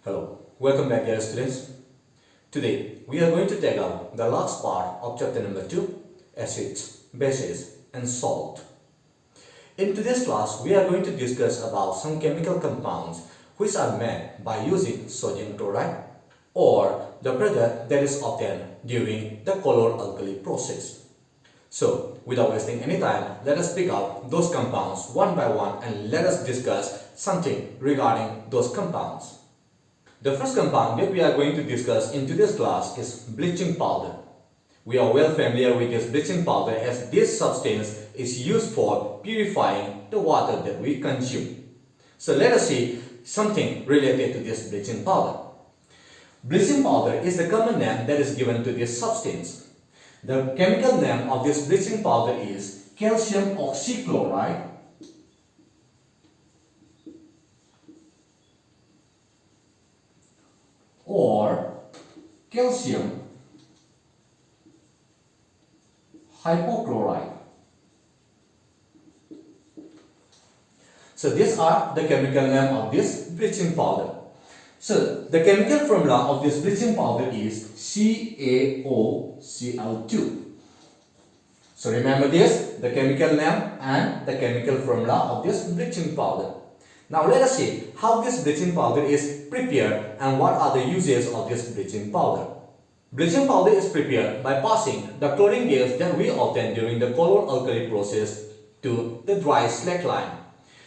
Hello, welcome back dear students. Today we are going to take up the last part of chapter number 2, acids, bases and salt. In today's class we are going to discuss about some chemical compounds which are made by using sodium chloride or the product that is obtained during the color-alkali process. So without wasting any time, let us pick up those compounds one by one and let us discuss something regarding those compounds. The first compound that we are going to discuss in today's class is bleaching powder. We are well familiar with this bleaching powder as this substance is used for purifying the water that we consume. So let us see something related to this bleaching powder. Bleaching powder is the common name that is given to this substance. The chemical name of this bleaching powder is calcium oxychloride or calcium hypochlorite. So these are the chemical name of this bleaching powder. So the chemical formula of this bleaching powder is CaOCl2. So remember this, the chemical name and the chemical formula of this bleaching powder. Now let us see how this bleaching powder is prepared and what are the uses of this bleaching powder. Bleaching powder is prepared by passing the chlorine gas that we obtain during the color-alkali process to the dry slag lime.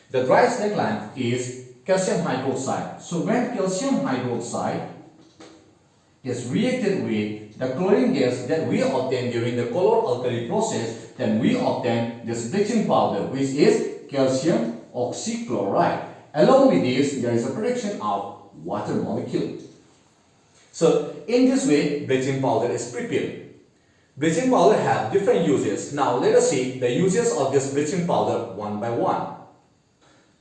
The dry slag lime is calcium hydroxide. So when calcium hydroxide is reacted with the chlorine gas that we obtain during the color-alkali process, then we obtain this bleaching powder, which is calcium oxychloride. Along with this, there is a production of water molecule. So in this way, bleaching powder is prepared. Bleaching powder have different uses. Now let us see the uses of this bleaching powder one by one.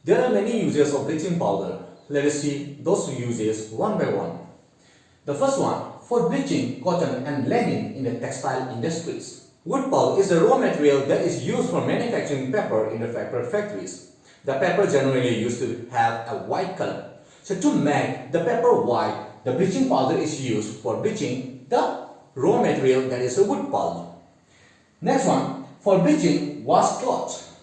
There are many uses of bleaching powder. Let us see those uses one by one. The first one, for bleaching cotton and linen in the textile industries. Wood pulp is the raw material that is used for manufacturing paper in the paper factories. The paper generally used to have a white color. So to make the paper white, the bleaching powder is used for bleaching the raw material that is a wood pulp. Next one, for bleaching washed clothes.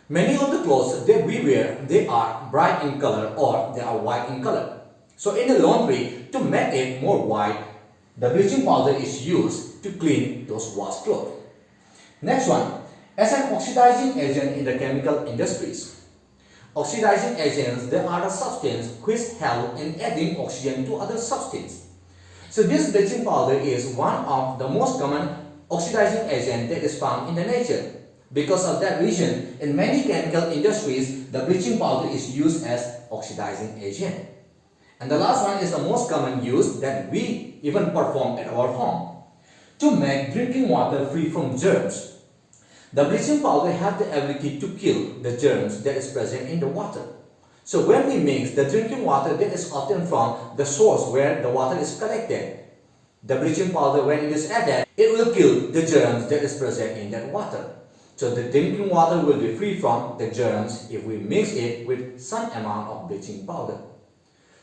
Many of the clothes that we wear, they are bright in color or they are white in color. So in the laundry, to make it more white, the bleaching powder is used to clean those washed clothes. Next one, as an oxidizing agent in the chemical industries. Oxidizing agents, they are the substances which help in adding oxygen to other substances. So this bleaching powder is one of the most common oxidizing agents that is found in the nature. Because of that reason, in many chemical industries, the bleaching powder is used as oxidizing agent. And the last one is the most common use that we even perform at our home. To make drinking water free from germs. The bleaching powder has the ability to kill the germs that is present in the water. So when we mix the drinking water that is often from the source where the water is collected, the bleaching powder, when it is added, it will kill the germs that is present in that water. So the drinking water will be free from the germs if we mix it with some amount of bleaching powder.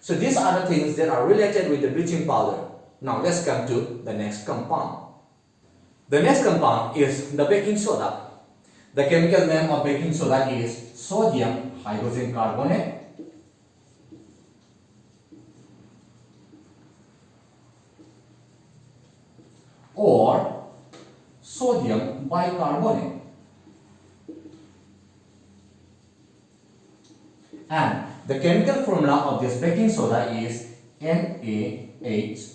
So these are the things that are related with the bleaching powder. Now let's come to the next compound. The next compound is the baking soda. The chemical name of baking soda is sodium hydrogen carbonate or sodium bicarbonate. And the chemical formula of this baking soda is NaHCO3.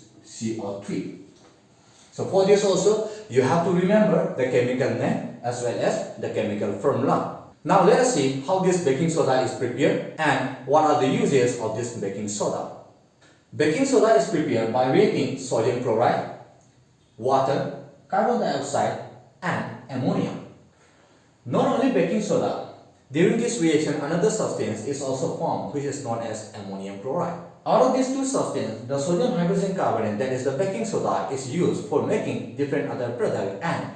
So for this also, you have to remember the chemical name as well as the chemical formula. Now let us see how this baking soda is prepared and what are the uses of this baking soda. Baking soda is prepared by reacting sodium chloride, water, carbon dioxide and ammonia. Not only baking soda, during this reaction another substance is also formed which is known as ammonium chloride. Out of these two substances, the sodium hydrogen carbonate, that is the baking soda, is used for making different other products, and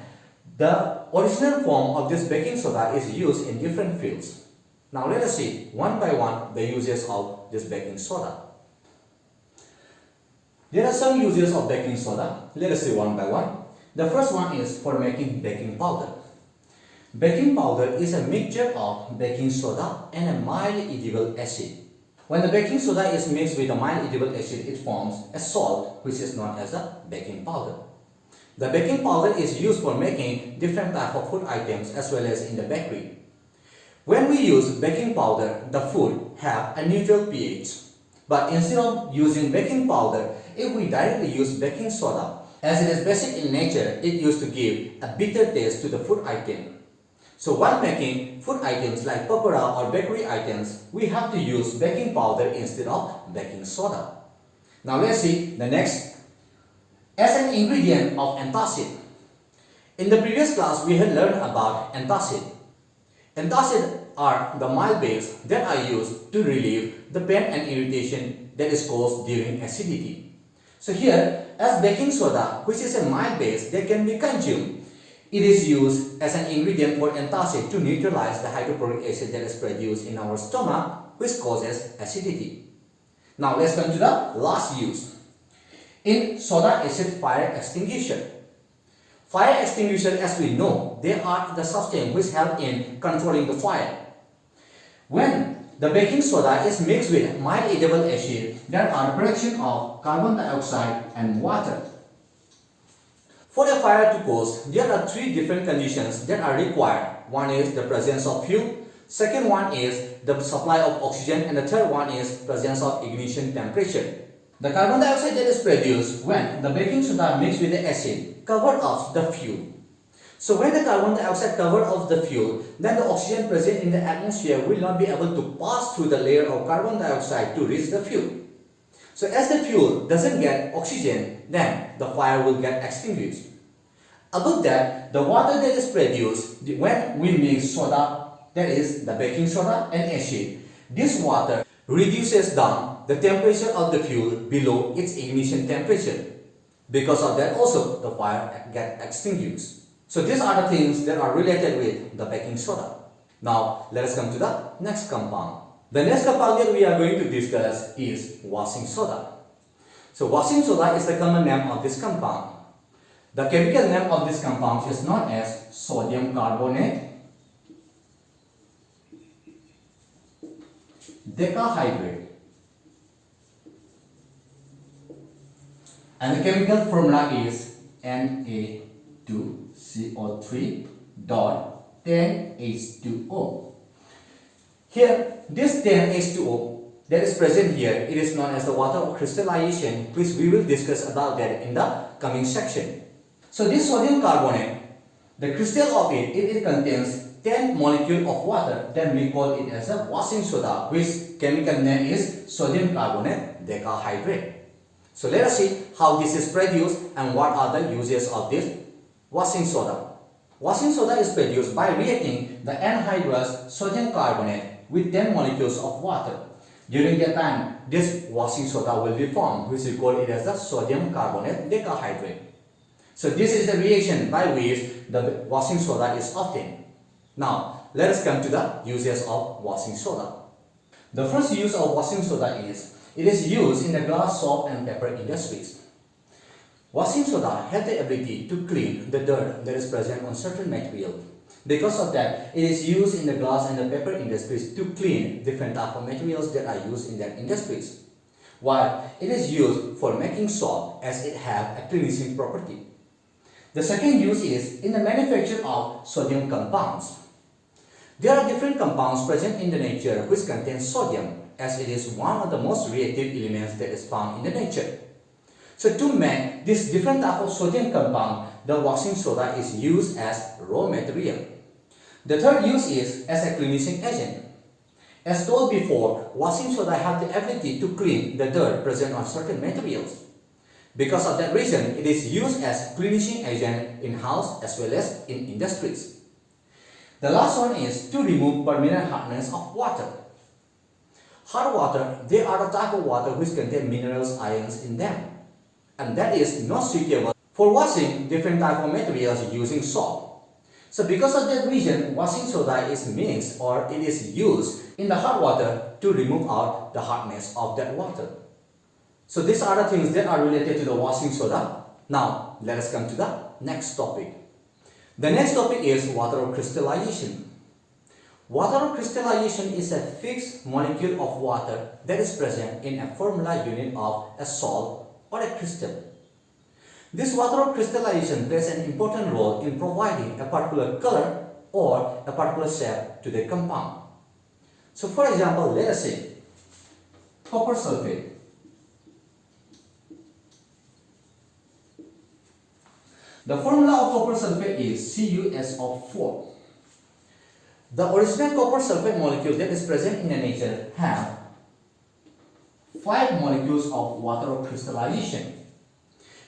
the original form of this baking soda is used in different fields. Now let us see one by one the uses of this baking soda. There are some uses of baking soda. Let us see one by one. The first one is for making baking powder. Baking powder is a mixture of baking soda and a mild edible acid. When the baking soda is mixed with a mild edible acid, it forms a salt which is known as a baking powder. The baking powder is used for making different types of food items as well as in the bakery. When we use baking powder, the food have a neutral pH. But instead of using baking powder, if we directly use baking soda, as it is basic in nature, it used to give a bitter taste to the food item. So while making food items like pakora or bakery items, we have to use baking powder instead of baking soda. Now let's see the next. As an ingredient of antacid. In the previous class, we had learned about antacid. Antacid are the mild bases that are used to relieve the pain and irritation that is caused during acidity. So here, as baking soda, which is a mild base that can be consumed, it is used as an ingredient for antacid to neutralize the hydrochloric acid that is produced in our stomach, which causes acidity. Now let's come to the last use. In soda acid fire extinguisher. Fire extinguisher, as we know, they are the substance which help in controlling the fire. When the baking soda is mixed with mild edible acid, there are production of carbon dioxide and water. For a fire to cause, there are three different conditions that are required. One is the presence of fuel, second one is the supply of oxygen, and the third one is presence of ignition temperature. The carbon dioxide that is produced when the baking soda mixed with the acid covered up the fuel. So when the carbon dioxide covered up the fuel, then the oxygen present in the atmosphere will not be able to pass through the layer of carbon dioxide to reach the fuel. So as the fuel doesn't get oxygen, then the fire will get extinguished. Above that, the water that is produced when we mix soda, that is the baking soda and acid, this water reduces down the temperature of the fuel below its ignition temperature. Because of that also, the fire gets extinguished. So these are the things that are related with the baking soda. Now let us come to the next compound. The next compound that we are going to discuss is washing soda. So washing soda is the common name of this compound. The chemical name of this compound is known as sodium carbonate decahydrate. And the chemical formula is Na2CO3.10H2O. Here, this 10H2O that is present here, it is known as the water of crystallization, which we will discuss about that in the coming section. So this sodium carbonate, the crystal of it contains 10 molecules of water, then we call it as a washing soda, which chemical name is sodium carbonate decahydrate. So let us see how this is produced and what are the uses of this washing soda. Washing soda is produced by reacting the anhydrous sodium carbonate with 10 molecules of water. During that time, this washing soda will be formed, which we call it as the sodium carbonate decahydrate. So this is the reaction by which the washing soda is obtained. Now, let us come to the uses of washing soda. The first use of washing soda is, it is used in the glass, soap and paper industries. Washing soda has the ability to clean the dirt that is present on certain material. Because of that, it is used in the glass and the paper industries to clean different types of materials that are used in that industries. While it is used for making soap as it has a cleansing property. The second use is in the manufacture of sodium compounds. There are different compounds present in the nature which contain sodium, as it is one of the most reactive elements that is found in the nature. So to make this different type of sodium compound, the washing soda is used as raw material. The third use is as a cleansing agent. As told before, washing soda has the ability to clean the dirt present on certain materials. Because of that reason, it is used as cleansing agent in house as well as in industries. The last one is to remove permanent hardness of water. Hard water, they are a type of water which contain minerals, ions in them. And that is not suitable for washing different type of materials using soap. So because of that reason, washing soda is mixed or it is used in the hard water to remove out the hardness of that water. So these are the things that are related to the washing soda. Now let us come to the next topic. The next topic is water crystallization. Water crystallization is a fixed molecule of water that is present in a formula unit of a salt or a crystal. This water crystallization plays an important role in providing a particular color or a particular shape to the compound. So for example, let us say copper sulfate. The formula of copper sulfate is CuSO4. The original copper sulfate molecule that is present in the nature have 5 molecules of water crystallization.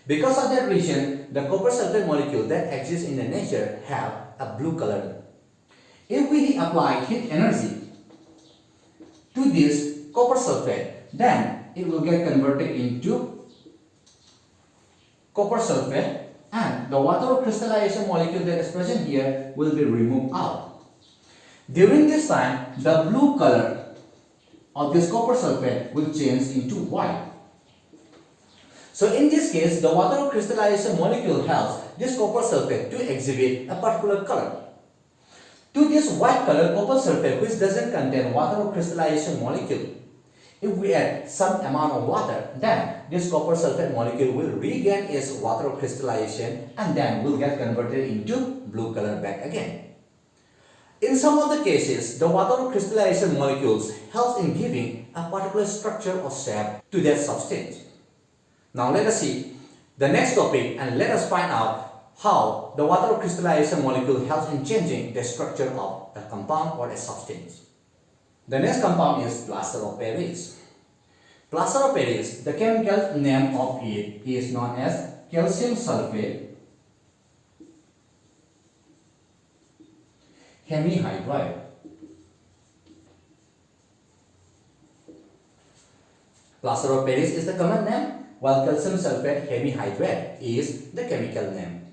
Because of that reason, the copper sulfate molecule that exists in the nature have a blue color. If we apply heat energy to this copper sulfate, then it will get converted into copper sulfate, and the water crystallization molecule that is present here will be removed out. During this time, the blue color of this copper sulfate will change into white. So in this case, the water crystallization molecule helps this copper sulfate to exhibit a particular color. To this white color copper sulfate, which doesn't contain water crystallization molecule, if we add some amount of water, then this copper sulfate molecule will regain its water crystallization and then will get converted into blue color back again. In some of the cases, the water crystallization molecules helps in giving a particular structure or shape to that substance. Now let us see the next topic and let us find out how the water crystallization molecule helps in changing the structure of a compound or a substance. The next compound is plaster of Paris. Plaster of Paris, the chemical name of it is known as calcium sulfate hemihydride. Plaster of Paris is the common name, while calcium sulfate hemihydride is the chemical name.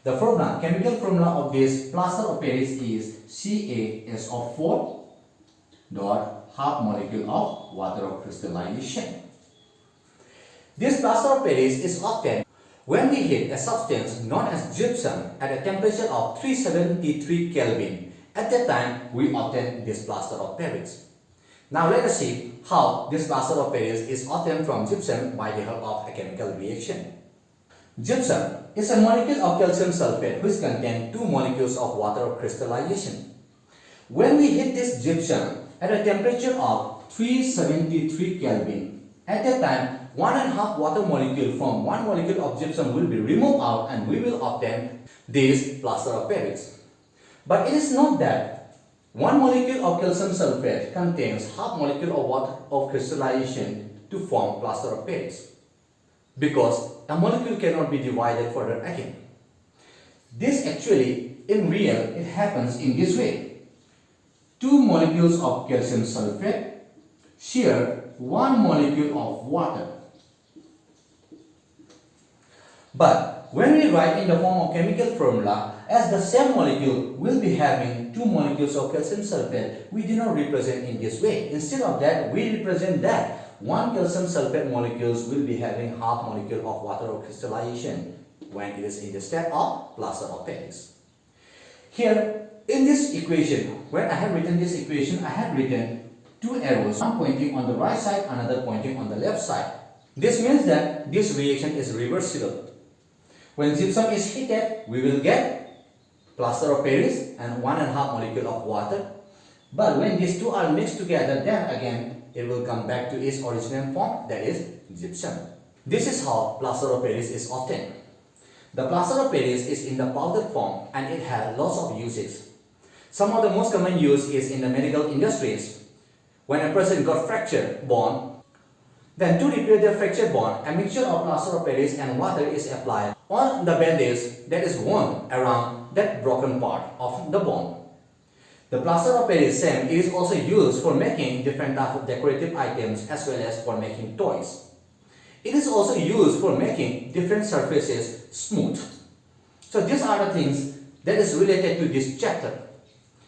The chemical formula of this plaster of Paris is CaSO4 dot half molecule of water crystallization. This plaster of Paris is obtained when we heat a substance known as gypsum at a temperature of 373 Kelvin. At that time, we obtain this plaster of Paris. Now let us see how this plaster of Paris is obtained from gypsum by the help of a chemical reaction. Gypsum is a molecule of calcium sulfate which contains 2 molecules of water crystallization. When we heat this gypsum at a temperature of 373 Kelvin, at that time 1.5 water molecule from 1 molecule of gypsum will be removed out and we will obtain this plaster of Paris. But it is not that 1 molecule of calcium sulfate contains half molecule of water of crystallization to form plaster of Paris, because a molecule cannot be divided further again. This actually, in real, it happens in this way. 2 molecules of calcium sulfate share 1 molecule of water. But when we write in the form of chemical formula, as the same molecule will be having 2 molecules of calcium sulfate, we do not represent in this way. Instead of that, we represent that 1 calcium sulfate molecules will be having half molecule of water crystallization when it is in the state of plaster of Paris. Here, in this equation, when I have written this equation, I have written 2 arrows, one pointing on the right side, another pointing on the left side. This means that this reaction is reversible. When gypsum is heated, we will get plaster of Paris and 1.5 molecule of water. But when these two are mixed together, then again it will come back to its original form, that is gypsum. This is how plaster of Paris is obtained. The plaster of Paris is in the powder form and it has lots of uses. Some of the most common use is in the medical industries. When a person got fractured bone, then to repair the fractured bone, a mixture of plaster of Paris and water is applied on the bandage that is worn around that broken part of the bone. The plaster of Paris same is also used for making different types of decorative items as well as for making toys. It is also used for making different surfaces smooth. So these are the things that is related to this chapter.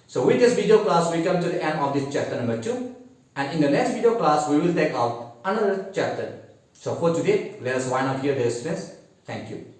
So with this video class, we come to the end of this chapter number 2. And in the next video class, we will take out another chapter. So for today, let us wind up here, dear students. Thank you.